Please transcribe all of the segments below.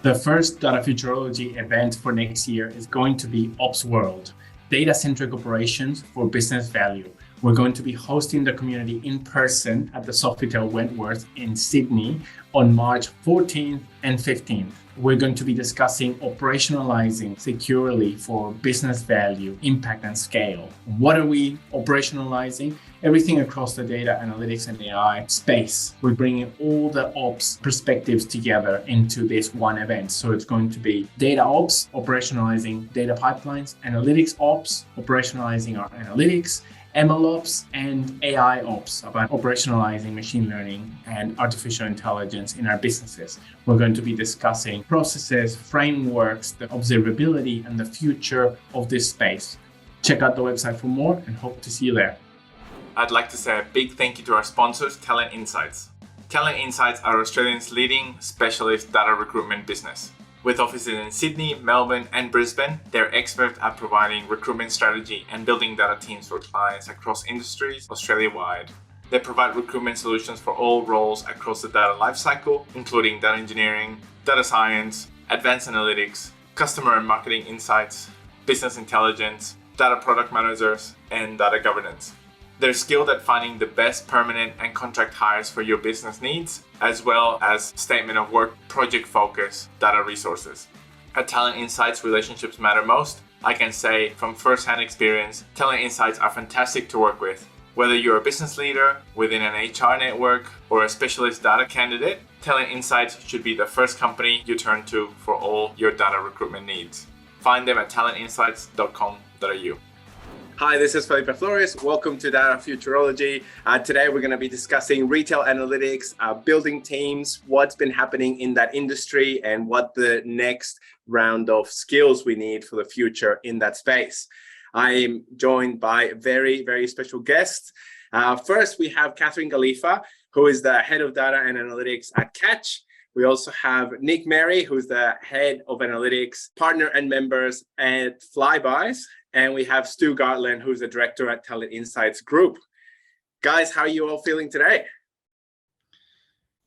The first Data Futurology event for next year is going to be Ops World, data-centric operations for business value. We're going to be hosting the community in person at the Sofitel Wentworth in Sydney on March 14th and 15th. We're going to be discussing operationalizing securely for business value, impact, and scale. What are we operationalizing? Everything across the data analytics and AI space. We're bringing all the ops perspectives together into this one event. So it's going to be data ops, operationalizing data pipelines, analytics ops, operationalizing our analytics, ML ops, and AI ops, about operationalizing machine learning and artificial intelligence in our businesses. We're going to be discussing processes, frameworks, the observability, and the future of this space. Check out the website for more and hope to see you there. I'd like to say a big thank you to our sponsors, Talent Insights. Talent Insights are Australia's leading specialist data recruitment business. With offices in Sydney, Melbourne, and Brisbane, they're experts at providing recruitment strategy and building data teams for clients across industries Australia-wide. They provide recruitment solutions for all roles across the data lifecycle, including data engineering, data science, advanced analytics, customer and marketing insights, business intelligence, data product managers, and data governance. They're skilled at finding the best permanent and contract hires for your business needs, as well as statement of work, project focus, data resources. At Talent Insights, relationships matter most. I can say from first-hand experience, Talent Insights are fantastic to work with. Whether you're a business leader within an HR network or a specialist data candidate, Talent Insights should be the first company you turn to for all your data recruitment needs. Find them at talentinsights.com.au. Hi, this is Felipe Flores. Welcome to Data Futurology. Today, we're going to be discussing retail analytics, building teams, what's been happening in that industry, and what the next round of skills we need for the future in that space. I am joined by a very, very special guest. First, we have Kathryn Gulifa, who is the head of data and analytics at Catch. We also have Nick Mary, who's the head of analytics, partner and members at Flybuys. And we have Stuart Garland, who's the director at Talent Insights Group. Guys, how are you all feeling today?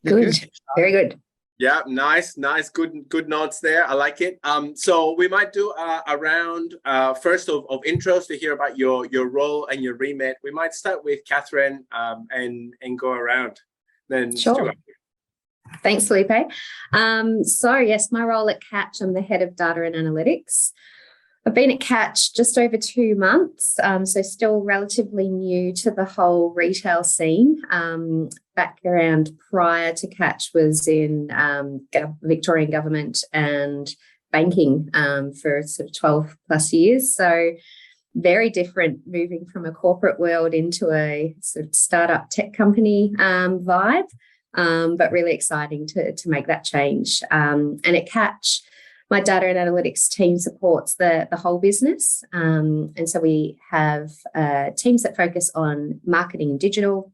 Good, very good. Yeah, nice, good nods there. I like it. So we might do a round first of intros to hear about your role and your remit. We might start with Kathryn and go around. Then sure. Stuart. Thanks, Felipe. So yes, my role at Catch, I'm the head of data and analytics. I've been at Catch just over 2 months, so still relatively new to the whole retail scene. Background prior to Catch was in Victorian government and banking for sort of 12 plus years. So very different, moving from a corporate world into a sort of startup tech company vibe, but really exciting to make that change. And at Catch, my data and analytics team supports the whole business. And so we have teams that focus on marketing and digital,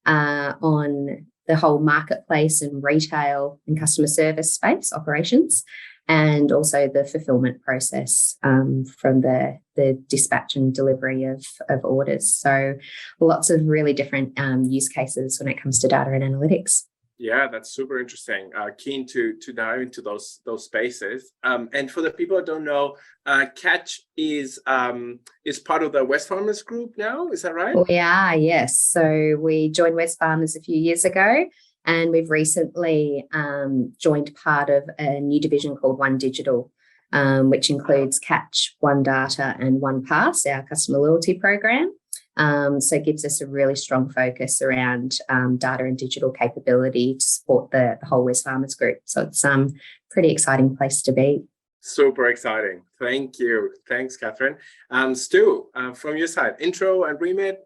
on the whole marketplace and retail and customer service space operations, and also the fulfillment process from the dispatch and delivery of orders. So lots of really different use cases when it comes to data and analytics. Yeah, that's super interesting. Keen to dive into those spaces. And for the people who don't know, Catch is part of the Wesfarmers Group now. Is that right? We are, yes. So we joined Wesfarmers a few years ago, and we've recently joined part of a new division called One Digital, which includes Catch, One Data, and One Pass, our customer loyalty program. So it gives us a really strong focus around data and digital capability to support the whole Wesfarmers Group. So it's a pretty exciting place to be. Super exciting. Thank you. Thanks, Kathryn. Stu, from your side, intro and remit.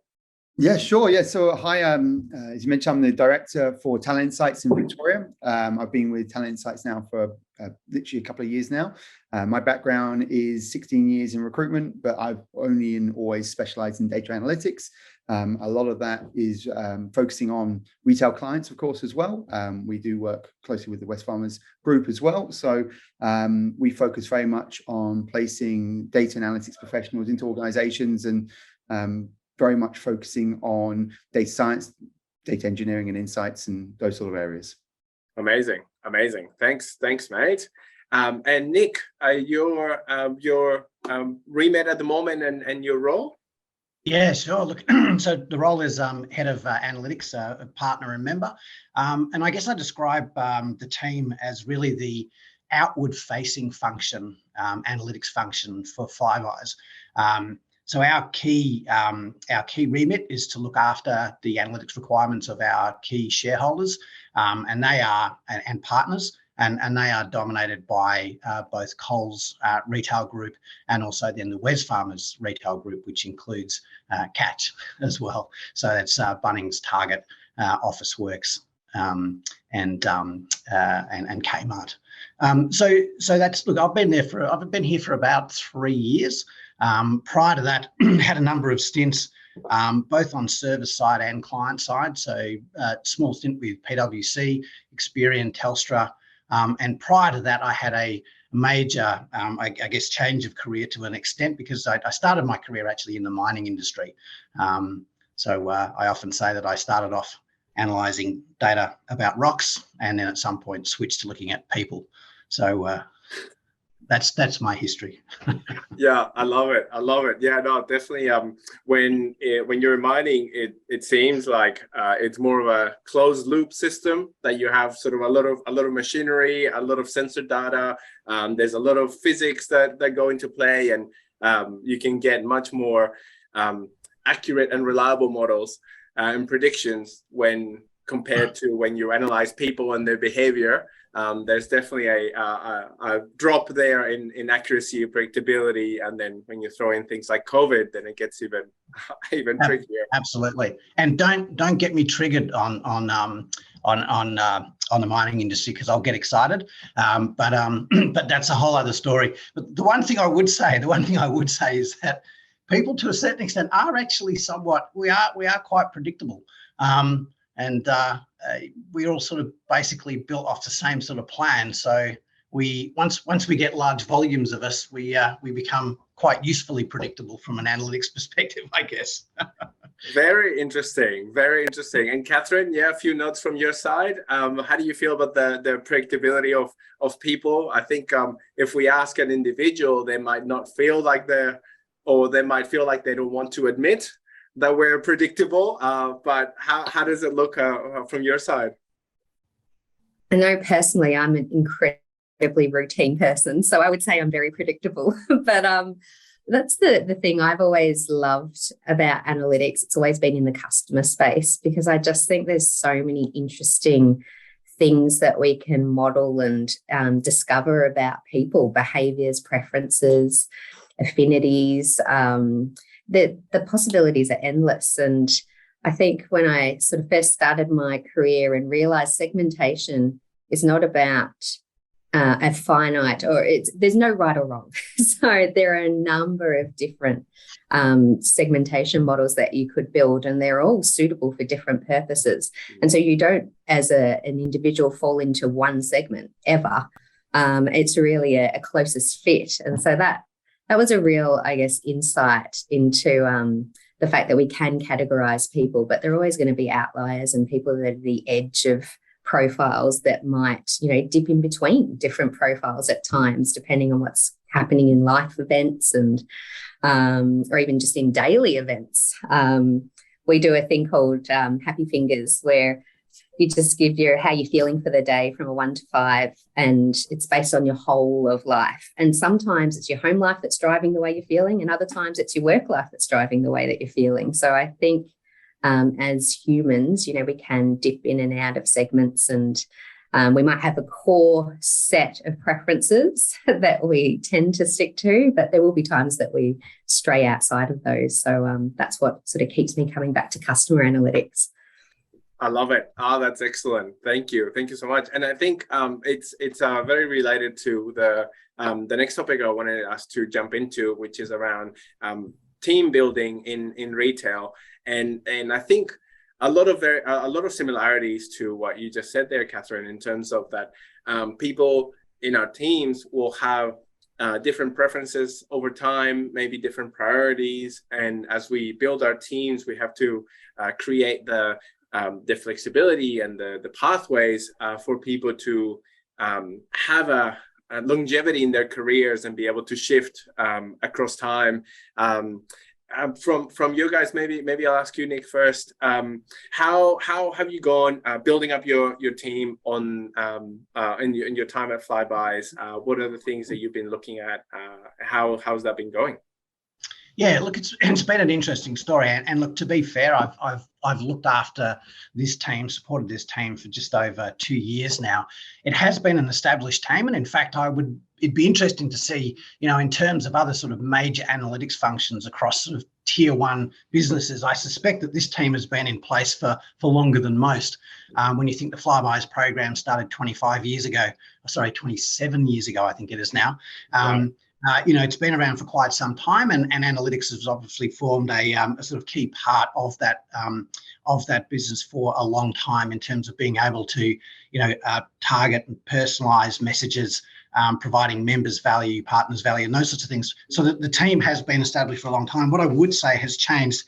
Yeah, sure. Yeah. So hi, as you mentioned, I'm the director for Talent Insights in Victoria. I've been with Talent Insights now for literally a couple of years now. My background is 16 years in recruitment, but I've only and always specialized in data analytics. A lot of that is focusing on retail clients, of course, as well. We do work closely with the Wesfarmers Group as well. So we focus very much on placing data analytics professionals into organizations and very much focusing on data science, data engineering and insights and those sort of areas. Amazing. Thanks, mate. And Nick, your remit at the moment and your role? Yeah, sure. Look, so the role is head of analytics, a partner and member. And I guess I describe the team as really the outward-facing function, analytics function for flybuys. So our key remit is to look after the analytics requirements of our key shareholders, and partners. And they are dominated by both Coles retail group and also then the Wesfarmers retail group, which includes Catch as well. So that's Bunnings, Target, Officeworks, and Kmart. So that's, look, I've been here for about 3 years. Prior to that, had a number of stints, both on service side and client side. So small stint with PwC, Experian, Telstra. And prior to that, I had a major, I guess, change of career to an extent, because I started my career actually in the mining industry. So I often say that I started off analysing data about rocks, and then at some point switched to looking at people. So that's my history. Yeah, I love it. Yeah, no, definitely. When you're mining, it seems like it's more of a closed loop system, that you have sort of a lot of machinery, a lot of sensor data. There's a lot of physics that go into play, and you can get much more accurate and reliable models and predictions when compared to when you analyze people and their behavior. There's definitely a drop there in accuracy, predictability, and then when you throw in things like COVID, then it gets even trickier. Absolutely, and don't get me triggered on the mining industry, because I'll get excited. But that's a whole other story. But the one thing I would say is that people, to a certain extent, are actually somewhat. We are quite predictable. And we're all sort of basically built off the same sort of plan. So once we get large volumes of us, we become quite usefully predictable from an analytics perspective, I guess. Very interesting. And Kathryn, yeah, a few notes from your side. How do you feel about the predictability of people? I think if we ask an individual, they might not feel like they might feel like they don't want to admit that we're predictable, but how does it look from your side? I know personally I'm an incredibly routine person, so I would say I'm very predictable. But that's the thing I've always loved about analytics. It's always been in the customer space, because I just think there's so many interesting things that we can model and discover about people, behaviours, preferences, affinities. The possibilities are endless. And I think when I sort of first started my career and realised segmentation is not about a finite, or there's no right or wrong. So there are a number of different segmentation models that you could build, and they're all suitable for different purposes. And so you don't, as an individual, fall into one segment ever. It's really a closest fit. And so that was a real, I guess, insight into the fact that we can categorize people, but they're always going to be outliers and people that are the edge of profiles that might, dip in between different profiles at times, depending on what's happening in life events and or even just in daily events. We do a thing called Happy Fingers, where you just give how you're feeling for the day from a 1 to 5, and it's based on your whole of life. And sometimes it's your home life that's driving the way you're feeling, and other times it's your work life that's driving the way that you're feeling. So I think as humans, we can dip in and out of segments, and we might have a core set of preferences that we tend to stick to, but there will be times that we stray outside of those. So that's what sort of keeps me coming back to customer analytics. I love it. That's excellent. Thank you so much. And I think it's very related to the next topic I wanted us to jump into, which is around team building in retail. And I think a lot of similarities to what you just said there, Kathryn, in terms of that people in our teams will have different preferences over time, maybe different priorities. And as we build our teams, we have to create the flexibility and the pathways for people to have longevity in their careers and be able to shift across time. From you guys, maybe I'll ask you, Nick, first. How have you gone building up your team on in your time at Flybuys? What are the things that you've been looking at? How's that been going? Yeah, look, it's been an interesting story, and look, to be fair, I've looked after this team, supported this team for just over 2 years now. It has been an established team, and in fact, it'd be interesting to see, in terms of other sort of major analytics functions across sort of tier one businesses. I suspect that this team has been in place for longer than most. When you think the Flybuys program started 27 years ago, I think it is now. It's been around for quite some time, and analytics has obviously formed a sort of key part of that business for a long time in terms of being able to, target and personalise messages, providing members value, partners value, and those sorts of things. So the team has been established for a long time. What I would say has changed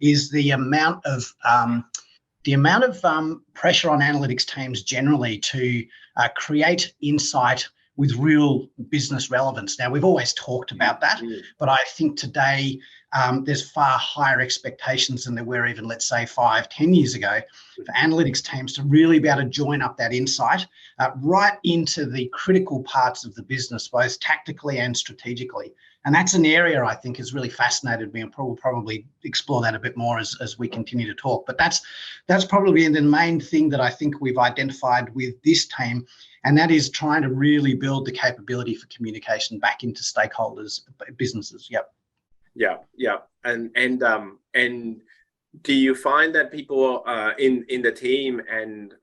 is the amount of pressure on analytics teams generally to create insight with real business relevance. Now, we've always talked about that, but I think today there's far higher expectations than there were even, let's say, 5-10 years ago, for analytics teams to really be able to join up that insight right into the critical parts of the business, both tactically and strategically. And that's an area I think has really fascinated me, and we'll probably explore that a bit more as we continue to talk. But that's probably the main thing that I think we've identified with this team, and that is trying to really build the capability for communication back into stakeholders, businesses. Yep. Yeah. And do you find that people in the team and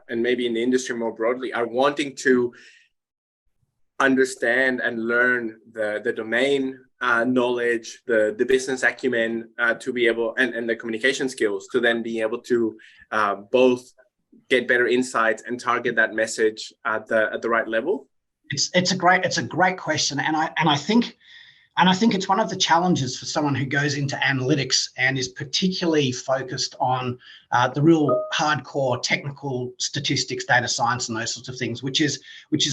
maybe in the industry more broadly are wanting to understand and learn the domain knowledge, the business acumen to be able, and the communication skills to then be able to both get better insights and target that message at the right level? It's a great question, and I think it's one of the challenges for someone who goes into analytics and is particularly focused on the real hardcore technical statistics, data science, and those sorts of things, which is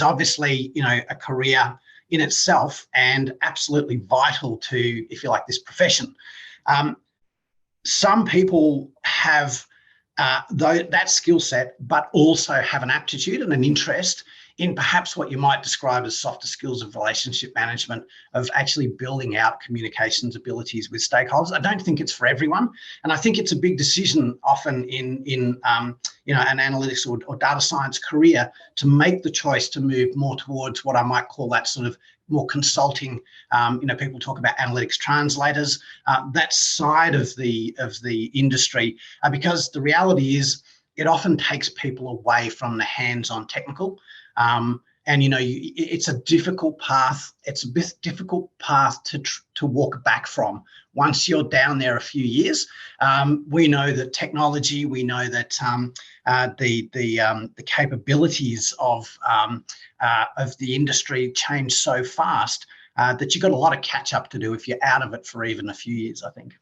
obviously a career in itself and absolutely vital to, if you like, this profession. Some people have that skill set, but also have an aptitude and an interest in perhaps what you might describe as softer skills of relationship management, of actually building out communications abilities with stakeholders. I don't think it's for everyone, and I think it's a big decision often in an analytics or data science career to make the choice to move more towards what I might call that sort of more consulting. People talk about analytics translators, that side of the industry, because the reality is it often takes people away from the hands-on technical. It's a difficult path. It's a bit difficult path to walk back from once you're down there a few years. We know that technology, we know that the capabilities of the industry change so fast that you've got a lot of catch up to do if you're out of it for even a few years, I think.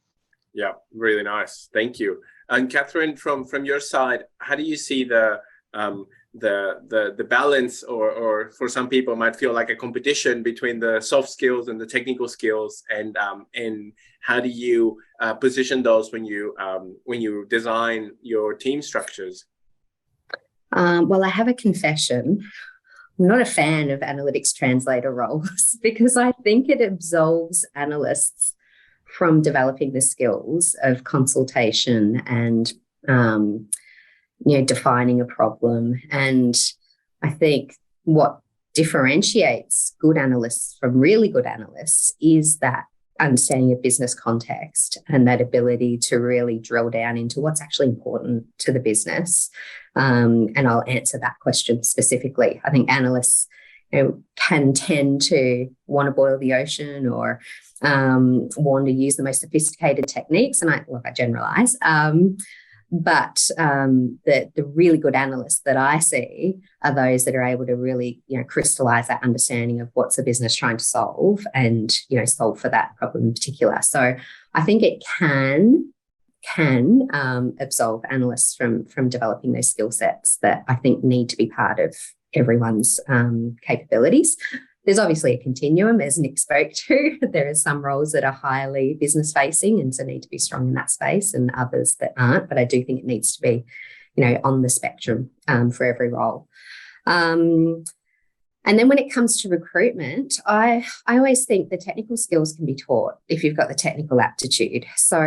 Yeah, really nice. Thank you. And Kathryn, from your side, how do you see the balance, or for some people might feel like a competition between the soft skills and the technical skills, and how do you position those when you design your team structures? Well, I have a confession. I'm not a fan of analytics translator roles because I think it absolves analysts from developing the skills of consultation and defining a problem. And I think what differentiates good analysts from really good analysts is that understanding of business context and that ability to really drill down into what's actually important to the business. And I'll answer that question specifically. I think analysts can tend to want to boil the ocean or want to use the most sophisticated techniques. And I generalize. But the really good analysts that I see are those that are able to really, crystallize that understanding of what's the business trying to solve and, solve for that problem in particular. So I think it can absolve analysts from developing those skill sets that I think need to be part of everyone's capabilities. There's obviously a continuum, as Nick spoke to. There are some roles that are highly business facing and so need to be strong in that space, and others that aren't. But I do think it needs to be, on the spectrum for every role. And then when it comes to recruitment, I always think the technical skills can be taught if you've got the technical aptitude. So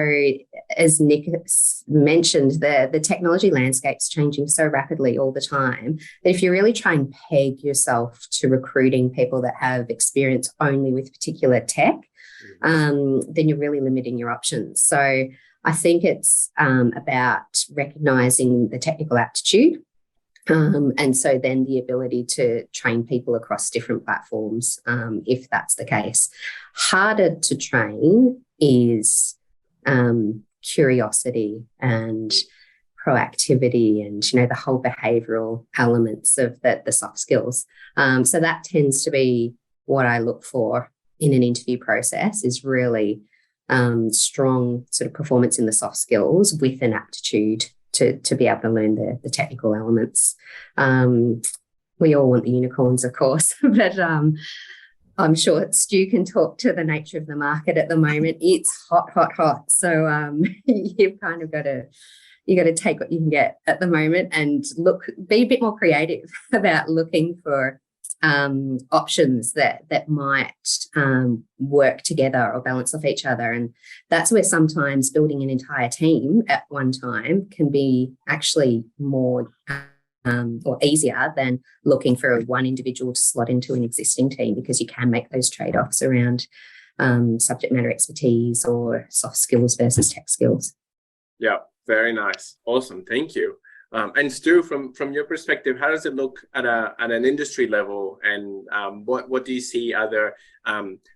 as Nick mentioned, the technology landscape's changing so rapidly all the time that if you really try and peg yourself to recruiting people that have experience only with particular tech, then you're really limiting your options. So I think it's about recognising the technical aptitude. And so then the ability to train people across different platforms, if that's the case. Harder to train is curiosity and proactivity and, the whole behavioural elements of the soft skills. So that tends to be what I look for in an interview process, is really strong sort of performance in the soft skills with an aptitude to be able to learn the technical elements. We all want the unicorns, of course, but I'm sure Stu can talk to the nature of the market at the moment. It's hot, hot, hot. So you've kind of got to take what you can get at the moment and be a bit more creative about looking for options that might work together or balance off each other. And that's where sometimes building an entire team at one time can be actually more or easier than looking for one individual to slot into an existing team, because you can make those trade-offs around subject matter expertise or soft skills versus tech skills. Yeah, very nice. Awesome. Thank you. And Stu, from your perspective, how does it look at an industry level, and what do you see other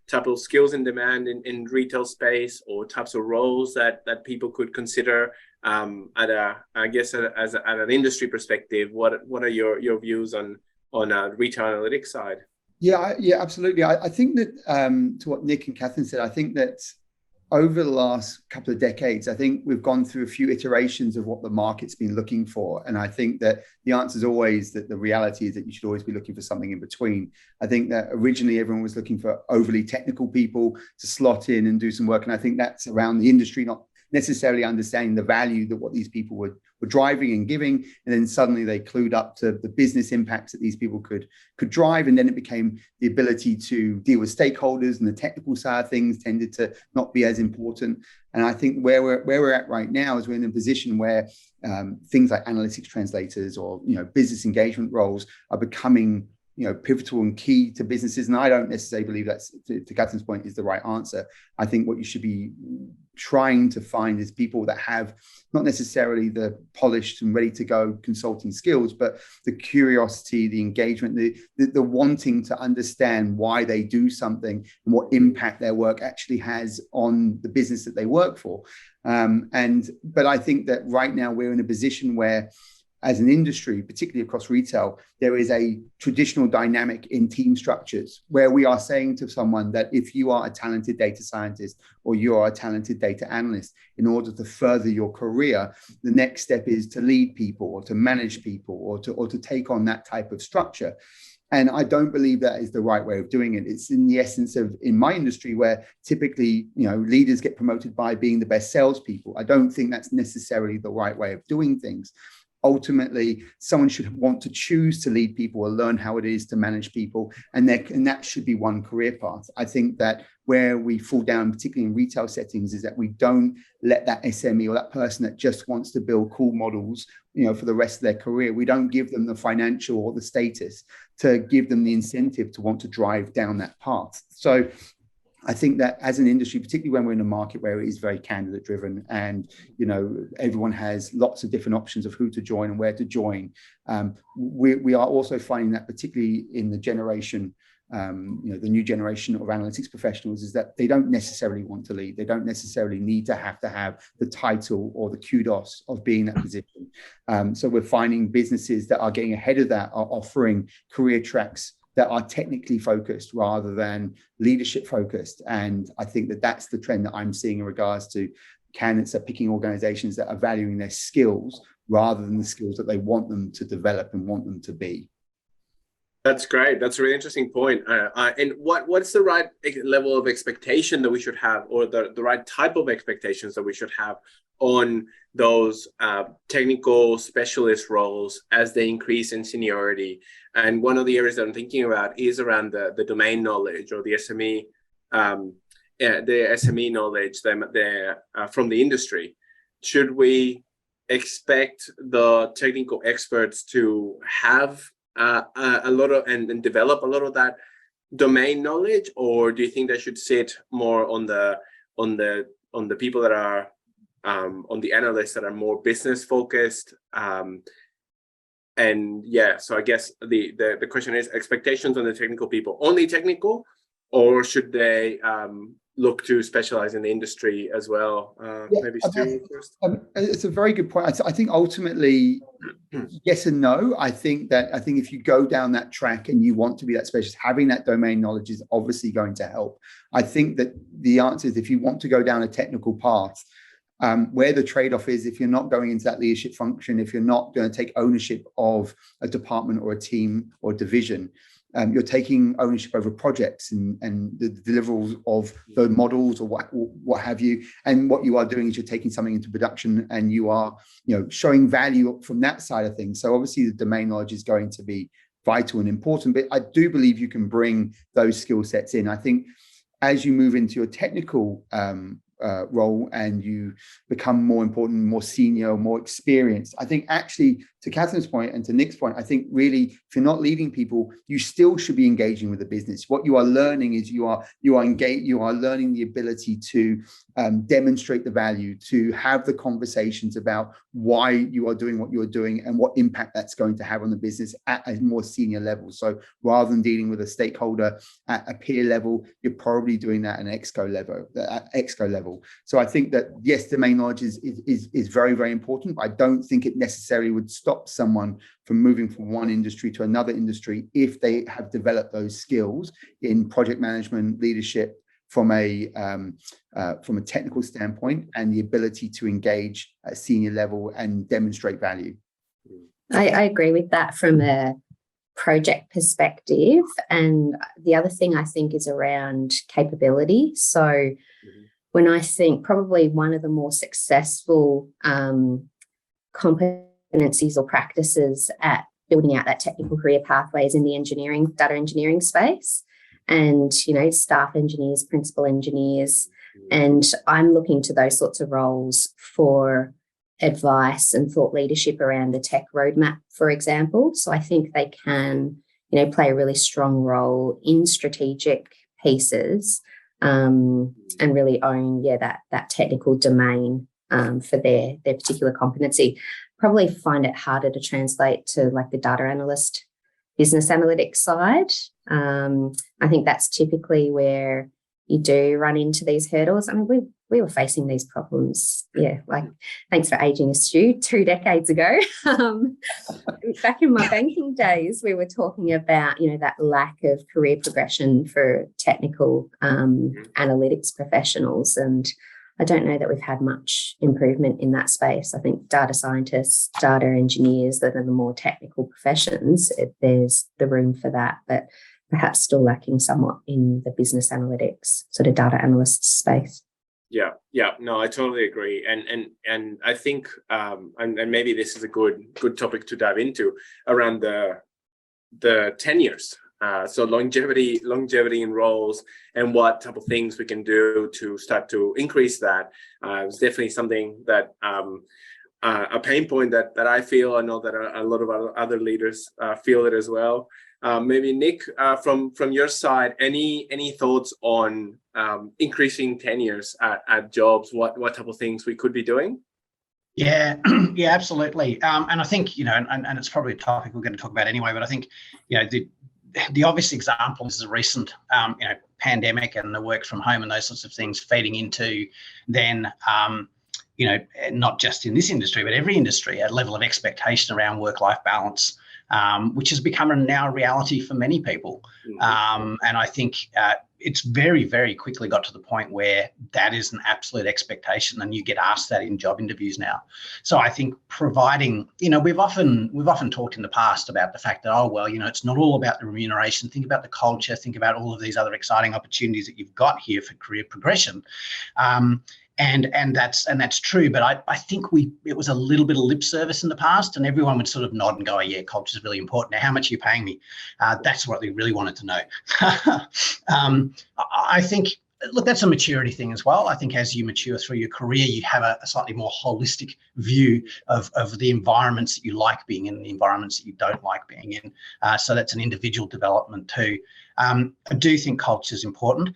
type of skills in demand in retail space, or types of roles that people could consider as an industry perspective? What are your views on retail analytics side? Yeah, absolutely. I think that to what Nick and Kathryn said, I think that over the last couple of decades, I think we've gone through a few iterations of what the market's been looking for. And I think that the answer is always that the reality is that you should always be looking for something in between. I think that originally everyone was looking for overly technical people to slot in and do some work. And I think that's around the industry not necessarily understanding the value that what these people were driving and giving, and then suddenly they clued up to the business impacts that these people could drive, and then it became the ability to deal with stakeholders, and the technical side of things tended to not be as important. And I think where we're at right now is we're in a position where things like analytics translators or business engagement roles are becoming pivotal and key to businesses. And I don't necessarily believe that's, to Kathryn's point, is the right answer. I think what you should be trying to find is people that have not necessarily the polished and ready to go consulting skills, but the curiosity, the engagement, the wanting to understand why they do something and what impact their work actually has on the business that they work for. But I think that right now we're in a position where, as an industry, particularly across retail, there is a traditional dynamic in team structures where we are saying to someone that if you are a talented data scientist or you are a talented data analyst, in order to further your career, the next step is to lead people or to manage people or to take on that type of structure. And I don't believe that is the right way of doing it. It's in the essence of, in my industry, where typically, leaders get promoted by being the best salespeople. I don't think that's necessarily the right way of doing things. Ultimately, someone should want to choose to lead people or learn how it is to manage people, and that should be one career path. I think that where we fall down, particularly in retail settings, is that we don't let that SME or that person that just wants to build cool models, for the rest of their career, we don't give them the financial or the status to give them the incentive to want to drive down that path. So I think that as an industry, particularly when we're in a market where it is very candidate driven and, everyone has lots of different options of who to join and where to join, we are also finding that particularly in the generation, the new generation of analytics professionals, is that they don't necessarily want to lead. They don't necessarily need to have the title or the kudos of being in that position. So we're finding businesses that are getting ahead of that are offering career tracks that are technically focused rather than leadership focused. And I think that that's the trend that I'm seeing in regards to candidates are picking organizations that are valuing their skills rather than the skills that they want them to develop and want them to be. That's great. That's a really interesting point. And what's the right level of expectation that we should have, or the right type of expectations that we should have on those technical specialist roles as they increase in seniority? And one of the areas that I'm thinking about is around the domain knowledge, or the SME, the SME knowledge from the industry. Should we expect the technical experts to have a lot of and develop a lot of that domain knowledge, or do you think they should sit more on the people that are on the analysts that are more business focused? And yeah, so I guess the question is expectations on the technical people, only technical, or should they look to specialize in the industry as well? Maybe Stu first. It's a very good point. I think ultimately, yes and no. I think if you go down that track and you want to be that specialist, having that domain knowledge is obviously going to help. I think that the answer is, if you want to go down a technical path, where the trade-off is, if you're not going into that leadership function, if you're not going to take ownership of a department or a team or division, you're taking ownership over projects and the deliverables of the models or what have you. And what you are doing is you're taking something into production, and you are showing value from that side of things. So obviously the domain knowledge is going to be vital and important, but I do believe you can bring those skill sets in. I think as you move into your technical role and you become more important, more senior, more experienced, I think actually, to Kathryn's point and to Nick's point, I think really, if you're not leading people, you still should be engaging with the business. What you are learning is you are learning the ability to demonstrate the value, to have the conversations about why you are doing what you're doing and what impact that's going to have on the business at a more senior level. So rather than dealing with a stakeholder at a peer level, you're probably doing that at an exco level. So I think that yes, domain knowledge is very, very important, but I don't think it necessarily would stop someone from moving from one industry to another industry if they have developed those skills in project management, leadership, from a technical standpoint, and the ability to engage at a senior level and demonstrate value. I agree with that from a project perspective. And the other thing I think is around capability. So when I think probably one of the more successful competencies or practices at building out that technical career pathways in the data engineering space, and staff engineers, principal engineers, and I'm looking to those sorts of roles for advice and thought leadership around the tech roadmap, for example. So I think they can play a really strong role in strategic pieces, and really own that technical domain for their particular competency. Probably find it harder to translate to like the data analyst, business analytics side. I think that's typically where you do run into these hurdles. I mean, we were facing these problems, thanks for aging us, Stu, 2 decades ago. Back in my banking days, we were talking about, that lack of career progression for technical analytics professionals. And I don't know that we've had much improvement in that space. I think data scientists, data engineers, that are the more technical professions, there's the room for that, but perhaps still lacking somewhat in the business analytics, sort of data analyst space. Yeah, no, I totally agree, and I think, and maybe this is a good topic to dive into around the tenures. So longevity in roles, and what type of things we can do to start to increase that. It's definitely something that a pain point that I feel. I know that a lot of other leaders feel it as well. Maybe Nick, from your side, any thoughts on increasing tenures at jobs? What type of things we could be doing? Yeah, absolutely. And I think and it's probably a topic we're going to talk about anyway. But I think the obvious example is the recent pandemic and the work from home and those sorts of things feeding into then not just in this industry but every industry, a level of expectation around work-life balance, which has become now a reality for many people. And I think it's very, very quickly got to the point where that is an absolute expectation, and you get asked that in job interviews now. So I think providing, we've often talked in the past about the fact that, it's not all about the remuneration. Think about the culture. Think about all of these other exciting opportunities that you've got here for career progression. And that's true, but I think it was a little bit of lip service in the past, and everyone would sort of nod and go, yeah, culture is really important. Now, how much are you paying me? That's what they really wanted to know. I think, look, that's a maturity thing as well. I think as you mature through your career, you have a slightly more holistic view of the environments that you like being in and the environments that you don't like being in. So that's an individual development too. I do think culture is important,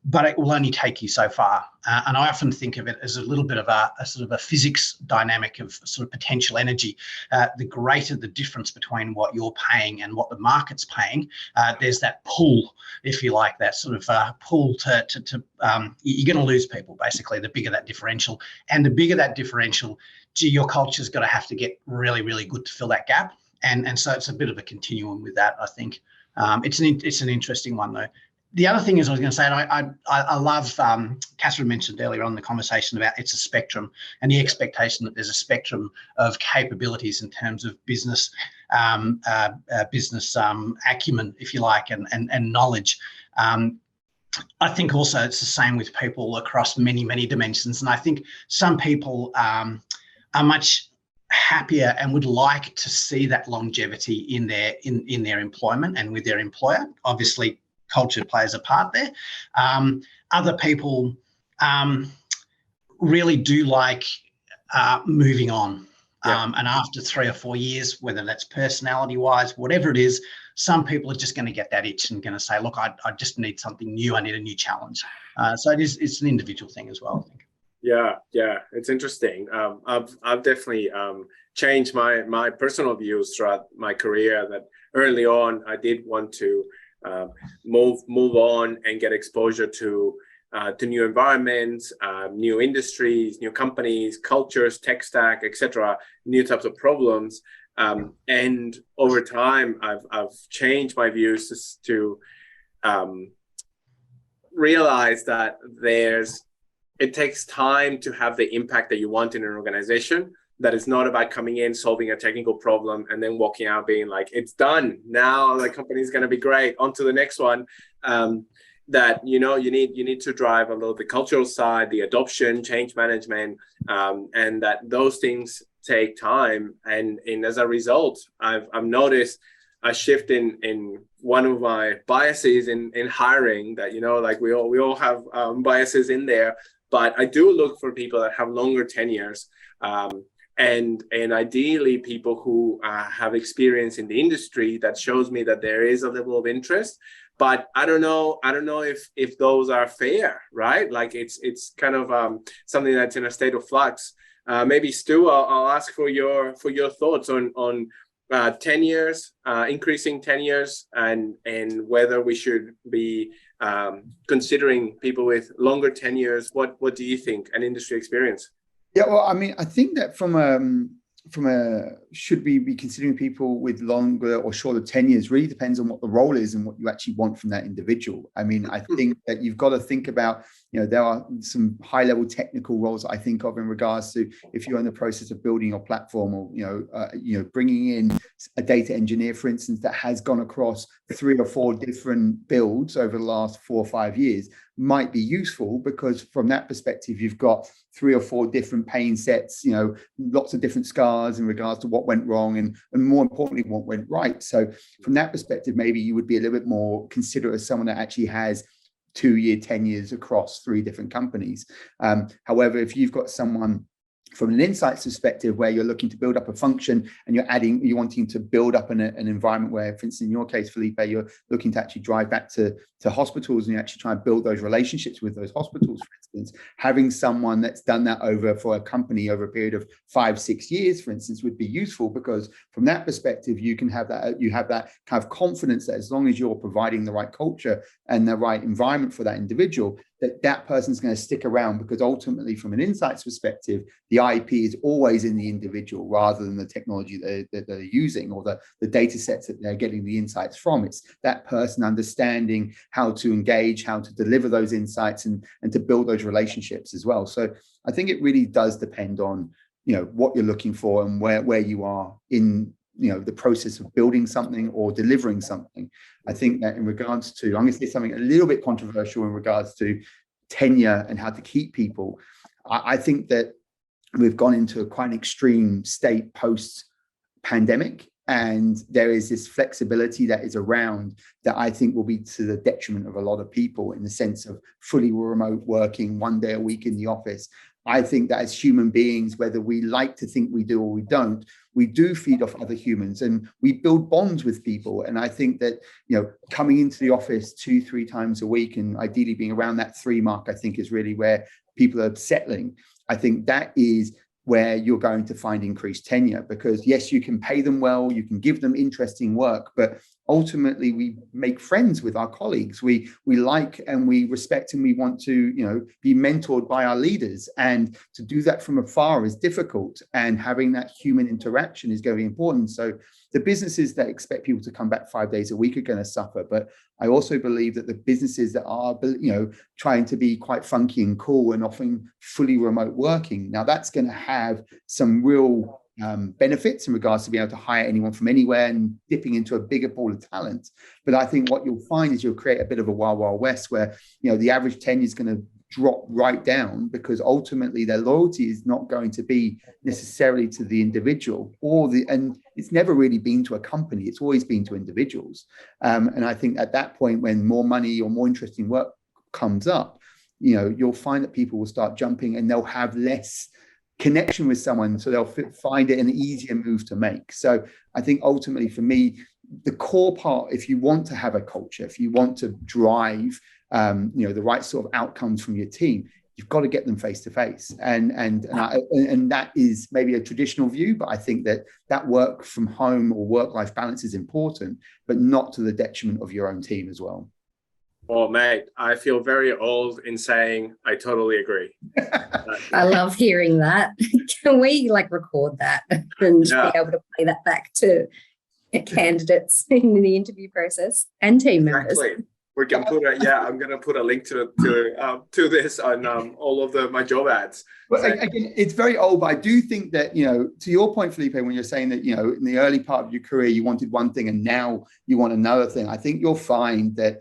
but it will only take you so far. And I often think of it as a little bit of a sort of a physics dynamic of sort of potential energy. The greater the difference between what you're paying and what the market's paying, there's that pull, if you like, that sort of pull to you're going to lose people, basically, the bigger that differential. And the bigger that differential, your culture's got to have to get really, really good to fill that gap. And so it's a bit of a continuum with that, I think. It's an interesting one, though. The other thing is, I was going to say, and I love, Kathryn mentioned earlier on in the conversation about it's a spectrum, and the expectation that there's a spectrum of capabilities in terms of business acumen, if you like, and knowledge. I think also it's the same with people across many, many dimensions. And I think some people are much happier and would like to see that longevity in their employment and with their employer. Obviously, culture plays a part there. Other people really do like moving on. And after 3 or 4 years, whether that's personality-wise, whatever it is, some people are just going to get that itch and going to say, look, I just need something new. I need a new challenge. So it's an individual thing as well, I think. Yeah, it's interesting. I've definitely changed my personal views throughout my career. That early on, I did want to move on and get exposure to new environments, new industries, new companies, cultures, tech stack, etc., new types of problems. And over time, I've changed my views to realize that it takes time to have the impact that you want in an organization. That it's not about coming in, solving a technical problem, and then walking out being like, it's done. Now the company's going to be great. On to the next one. That, you need to drive a little the cultural side, the adoption, change management, and that those things take time. And as a result, I've noticed a shift in one of my biases in hiring. That, like we all have biases in there. But I do look for people that have longer tenures, and ideally people who have experience in the industry. That shows me that there is a level of interest. But I don't know if those are fair, right? Like it's kind of something that's in a state of flux. Maybe Stu, I'll ask for your thoughts on tenures, increasing tenures, and whether we should be considering people with longer tenures. What do you think? An industry experience? Yeah, well, I mean, I think that from a should we be considering people with longer or shorter tenures really depends on what the role is and what you actually want from that individual. I mean, I think that you've got to think about, there are some high level technical roles I think of in regards to if you're in the process of building your platform, or, bringing in a data engineer, for instance, that has gone across 3 or 4 different builds over the last 4 or 5 years might be useful, because from that perspective, you've got 3 or 4 different pain sets, lots of different scars in regards to what went wrong and more importantly, what went right. So from that perspective, maybe you would be a little bit more considerate of someone that actually has 2-year tenures across 3 different companies. However, if you've got someone from an insights perspective where you're looking to build up a function and you're wanting to build up an environment where, for instance, in your case, Felipe, you're looking to actually drive back to hospitals and you actually try and build those relationships with those hospitals, for instance, having someone that's done that for a company over a period of 5-6 years, for instance, would be useful, because from that perspective, you have that kind of confidence that as long as you're providing the right culture and the right environment for that individual, that person's going to stick around, because ultimately from an insights perspective, the IP is always in the individual rather than the technology that they're using or the data sets that they're getting the insights from. It's that person understanding how to engage, how to deliver those insights and to build those relationships as well. So I think it really does depend on, what you're looking for and where you are in the process of building something or delivering something. I think that in regards to, I'm going to say something a little bit controversial in regards to tenure and how to keep people. I think that we've gone into quite an extreme state post-pandemic, and there is this flexibility that is around that I think will be to the detriment of a lot of people, in the sense of fully remote working, 1 day a week in the office. I think that as human beings, whether we like to think we do or we don't, we do feed off other humans and we build bonds with people. And I think that, coming into the office 2-3 times a week and ideally being around that 3 mark, I think is really where people are settling. I think that is where you're going to find increased tenure, because yes, you can pay them well, you can give them interesting work, but ultimately we make friends with our colleagues. We like and we respect and we want to, be mentored by our leaders. And to do that from afar is difficult, and having that human interaction is very important. So the businesses that expect people to come back 5 days a week are going to suffer. But I also believe that the businesses that are, trying to be quite funky and cool and offering fully remote working, now that's going to have some real benefits in regards to being able to hire anyone from anywhere and dipping into a bigger pool of talent. But I think what you'll find is you'll create a bit of a wild, wild west where, the average tenure is going to drop right down, because ultimately their loyalty is not going to be necessarily to the individual and it's never really been to a company. It's always been to individuals. And I think at that point, when more money or more interesting work comes up, you'll find that people will start jumping and they'll have less connection with someone. So they'll find it an easier move to make. So I think ultimately for me, the core part, if you want to have a culture, if you want to drive the right sort of outcomes from your team, you've got to get them face to face. And that is maybe a traditional view, but I think that work from home or work-life balance is important, but not to the detriment of your own team as well. Well, mate, I feel very old in saying I totally agree. I love hearing that. Can we record that and be able to play that back to candidates in the interview process and team members? Exactly. We can put I'm going to put a link to this on all of my job ads. Well, again, it's very old, but I do think that, to your point, Felipe, when you're saying that, in the early part of your career, you wanted one thing and now you want another thing, I think you'll find that,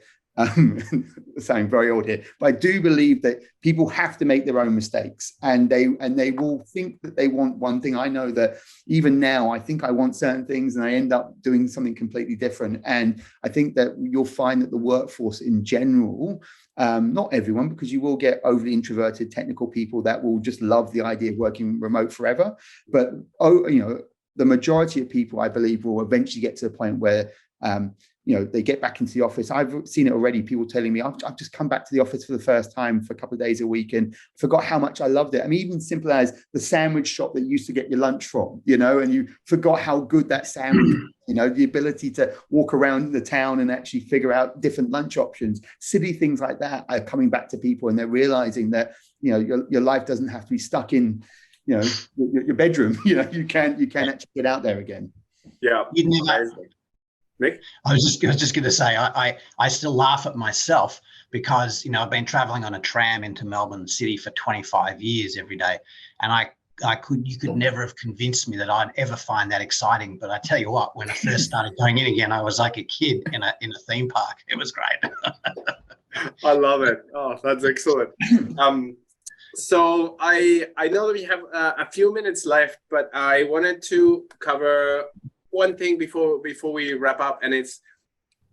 sounding very old here, but I do believe that people have to make their own mistakes, and they will think that they want one thing. I know that even now I think I want certain things and I end up doing something completely different. And I think that you'll find that the workforce in general, not everyone, because you will get overly introverted technical people that will just love the idea of working remote forever, but the majority of people, I believe, will eventually get to the point where they get back into the office. I've seen it already. People telling me, I've just come back to the office for the first time for a couple of days a week and forgot how much I loved it. I mean, even simple as the sandwich shop that you used to get your lunch from, and you forgot how good that sandwich, the ability to walk around the town and actually figure out different lunch options. Silly things like that are coming back to people, and they're realizing that, your life doesn't have to be stuck in, your bedroom. You can actually get out there again. Yeah. Nick? I was just going to say, I still laugh at myself because, I've been traveling on a tram into Melbourne City for 25 years every day. And you could never have convinced me that I'd ever find that exciting. But I tell you what, when I first started going in again, I was like a kid in a theme park. It was great. I love it. Oh, that's excellent. So I know that we have a few minutes left, but I wanted to cover one thing before we wrap up, and it's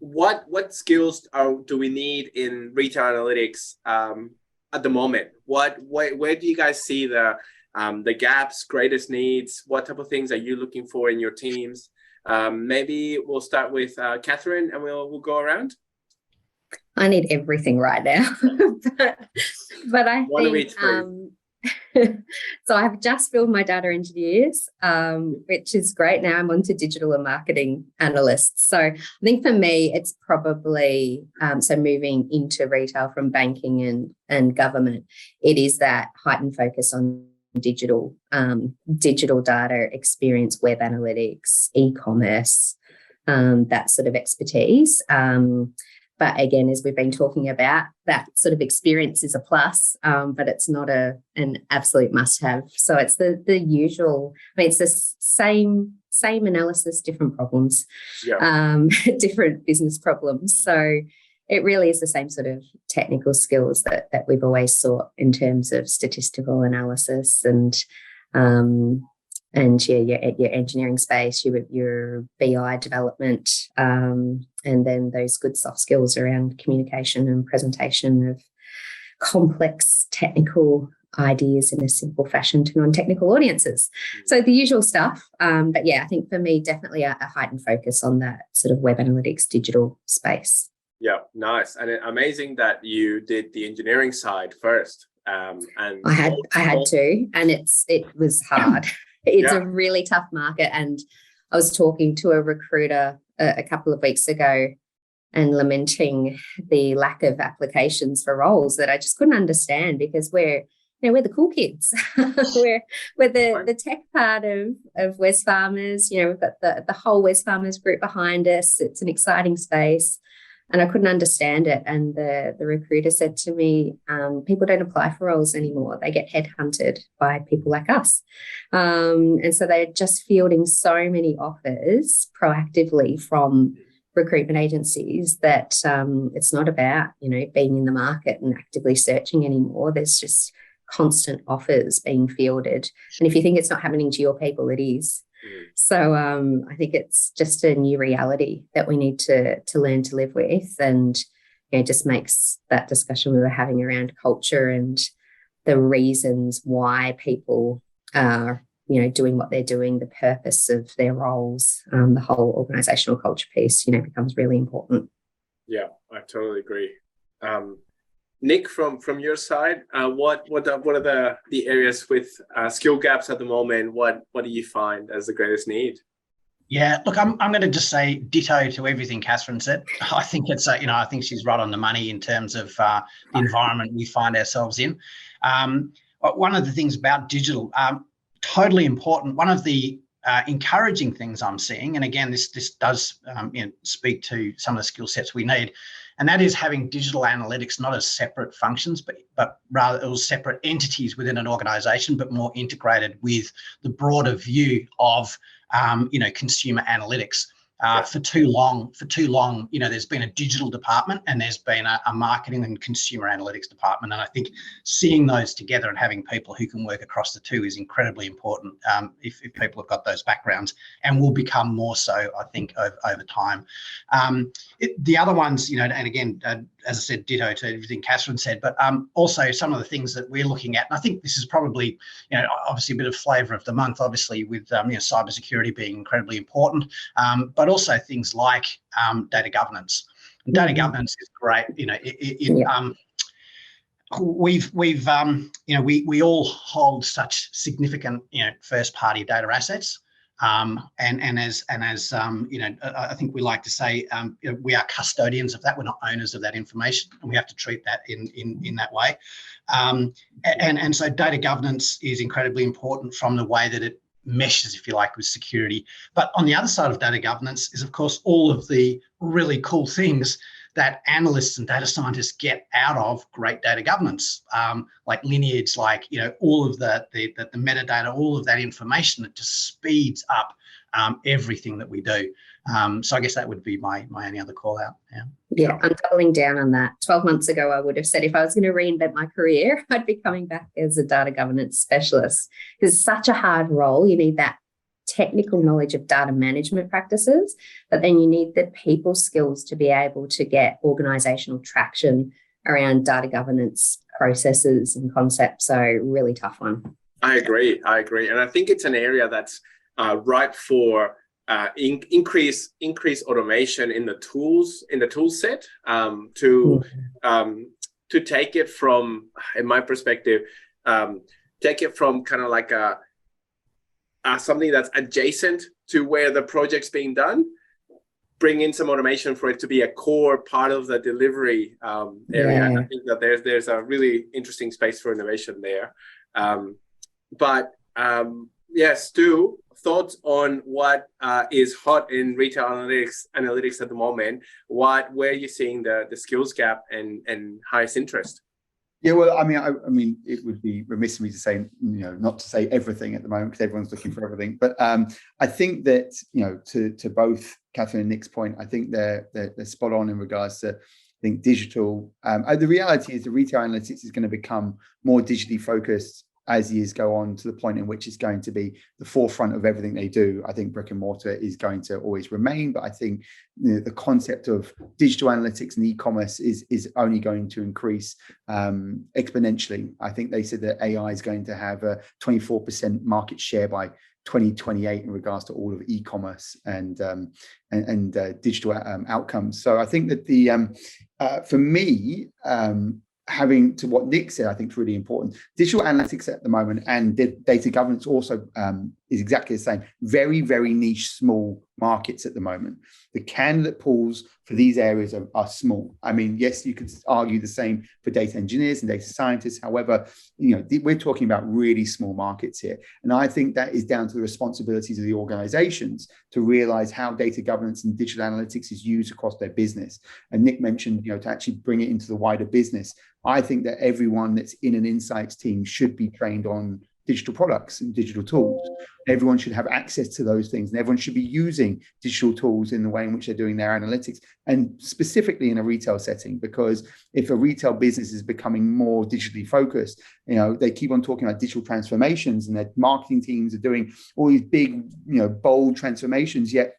what skills do we need in retail analytics at the moment? Where do you guys see the gaps, greatest needs? What type of things are you looking for in your teams? Maybe we'll start with Kathryn, and we'll go around. I need everything right now, but I think So I've just filled my data engineers, which is great. Now I'm on to digital and marketing analysts. So I think for me, it's probably so moving into retail from banking and government. It is that heightened focus on digital data experience, web analytics, e-commerce, that sort of expertise. But again, as we've been talking about, that sort of experience is a plus, but it's not an absolute must-have. So it's the usual. I mean, it's the same analysis, different problems, different business problems. So it really is the same sort of technical skills that we've always sought in terms of statistical analysis and your engineering space, your BI development, and then those good soft skills around communication and presentation of complex technical ideas in a simple fashion to non-technical audiences. So the usual stuff. But yeah, I think for me, definitely a heightened focus on that sort of web analytics, digital space. Yeah, nice. And amazing that you did the engineering side first. And I had to, and it was hard. It's a really tough market. And I was talking to a recruiter a couple of weeks ago and lamenting the lack of applications for roles that I just couldn't understand, because we're the cool kids. we're the tech part of Wesfarmers. We've got the whole Wesfarmers group behind us. It's an exciting space. And I couldn't understand it. And the recruiter said to me, people don't apply for roles anymore. They get headhunted by people like us. And so they're just fielding so many offers proactively from recruitment agencies that it's not about, being in the market and actively searching anymore. There's just constant offers being fielded. And if you think it's not happening to your people, it is. So I think it's just a new reality that we need to learn to live with, and it just makes that discussion we were having around culture and the reasons why people are doing what they're doing, the purpose of their roles, the whole organisational culture piece becomes really important. Yeah, I totally agree. Nick, from your side, what are the areas with skill gaps at the moment? What do you find as the greatest need? Yeah, look, I'm going to just say ditto to everything Kathryn said. I think it's I think she's right on the money in terms of the environment we find ourselves in. One of the things about digital, totally important. One of the encouraging things I'm seeing, and again, this does speak to some of the skill sets we need, and that is having digital analytics not as separate functions, but rather it was separate entities within an organisation, but more integrated with the broader view of consumer analytics. For too long, there's been a digital department and there's been a marketing and consumer analytics department. And I think seeing those together and having people who can work across the two is incredibly important if people have got those backgrounds, and will become more so, I think, over time. The other ones, and again, as I said, ditto to everything Kathryn said, but also some of the things that we're looking at, and I think this is probably, obviously a bit of flavour of the month, obviously with cybersecurity being incredibly important, but also things like data governance. And data governance is great. We all hold such significant first party data assets. And as I think we like to say, we are custodians of that. We're not owners of that information, and we have to treat that in that way. And so data governance is incredibly important from the way that it meshes, if you like, with security. But on the other side of data governance is, of course, all of the really cool things that analysts and data scientists get out of great data governance, like lineage, like all of the metadata, all of that information that just speeds up everything that we do. So I guess that would be my only other call out. Yeah, I'm doubling down on that. 12 months ago, I would have said if I was going to reinvent my career, I'd be coming back as a data governance specialist. It's such a hard role. You need that technical knowledge of data management practices, but then you need the people skills to be able to get organisational traction around data governance processes and concepts. So really tough one. I agree. And I think it's an area that's ripe for increase automation in the tool set to take it from, in my perspective, take it from kind of like something that's adjacent to where the project's being done, bring in some automation for it to be a core part of the delivery area. Yeah. And I think that there's a really interesting space for innovation there. Stu, thoughts on what is hot in retail analytics at the moment? Where are you seeing the skills gap and highest interest? Yeah, well, I mean, it would be remiss of me to say, not to say everything at the moment because everyone's looking for everything. But I think that, to both Kathryn and Nick's point, I think they're spot on in regards to, I think, digital. The reality is the retail analytics is going to become more digitally focused as years go on, to the point in which it's going to be the forefront of everything they do. I think brick and mortar is going to always remain, but I think the concept of digital analytics and e-commerce is only going to increase exponentially. I think they said that AI is going to have a 24% market share by 2028 in regards to all of e-commerce and digital outcomes. So I think that for me, having to what Nick said, I think is really important. Digital analytics at the moment and data governance also is exactly the same. Very, very niche, small markets at the moment. The candidate pools for these areas are small. I mean, yes, you could argue the same for data engineers and data scientists. However, we're talking about really small markets here. And I think that is down to the responsibilities of the organizations to realize how data governance and digital analytics is used across their business. And Nick mentioned, to actually bring it into the wider business. I think that everyone that's in an insights team should be trained on digital products and digital tools. Everyone should have access to those things, and everyone should be using digital tools in the way in which they're doing their analytics, and specifically in a retail setting, because if a retail business is becoming more digitally focused, they keep on talking about digital transformations, and their marketing teams are doing all these big, bold transformations, yet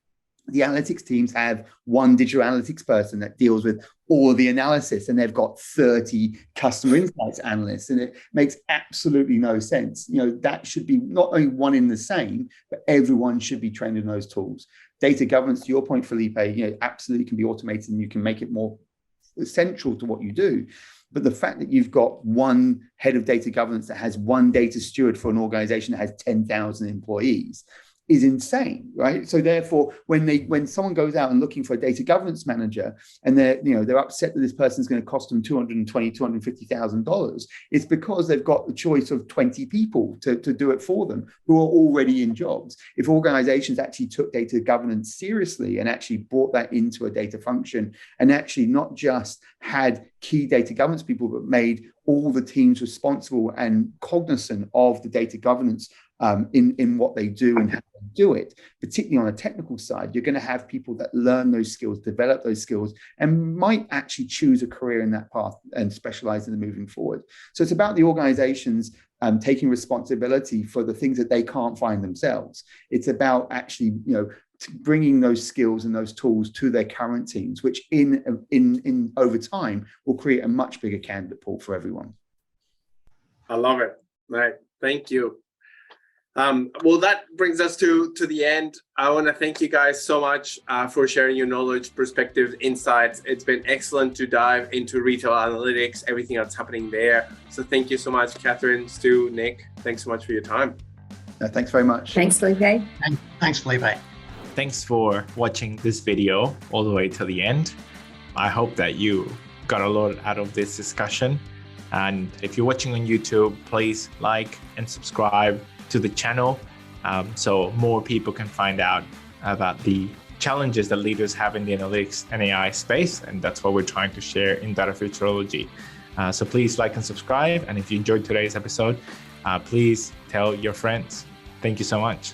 the analytics teams have one digital analytics person that deals with all the analysis, and they've got 30 customer insights analysts, and it makes absolutely no sense. That should be not only one in the same, but everyone should be trained in those tools. Data governance, to your point, Felipe, absolutely can be automated, and you can make it more essential to what you do. But the fact that you've got one head of data governance that has one data steward for an organization that has 10,000 employees is insane, right? So therefore, when someone goes out and looking for a data governance manager, and they're upset that this person's going to cost them $250,000, it's because they've got the choice of 20 people to do it for them who are already in jobs. If organizations actually took data governance seriously and actually brought that into a data function, and actually not just had key data governance people, but made all the teams responsible and cognizant of the data governance in what they do and how they do it, particularly on a technical side, you're going to have people that learn those skills, develop those skills, and might actually choose a career in that path and specialize in moving forward. So it's about the organizations taking responsibility for the things that they can't find themselves. It's about actually, bringing those skills and those tools to their current teams, which in over time will create a much bigger candidate pool for everyone. I love it. Right. Thank you. Well, that brings us to the end. I want to thank you guys so much for sharing your knowledge, perspectives, insights. It's been excellent to dive into retail analytics, everything that's happening there. So thank you so much, Kathryn, Stu, Nick. Thanks so much for your time. Thanks very much. Thanks, Felipe. Thanks, Felipe. Thanks for watching this video all the way to the end. I hope that you got a lot out of this discussion. And if you're watching on YouTube, please like and subscribe to the channel so more people can find out about the challenges that leaders have in the analytics and AI space. And that's what we're trying to share in Data Futurology. So please like and subscribe. And if you enjoyed today's episode, please tell your friends. Thank you so much.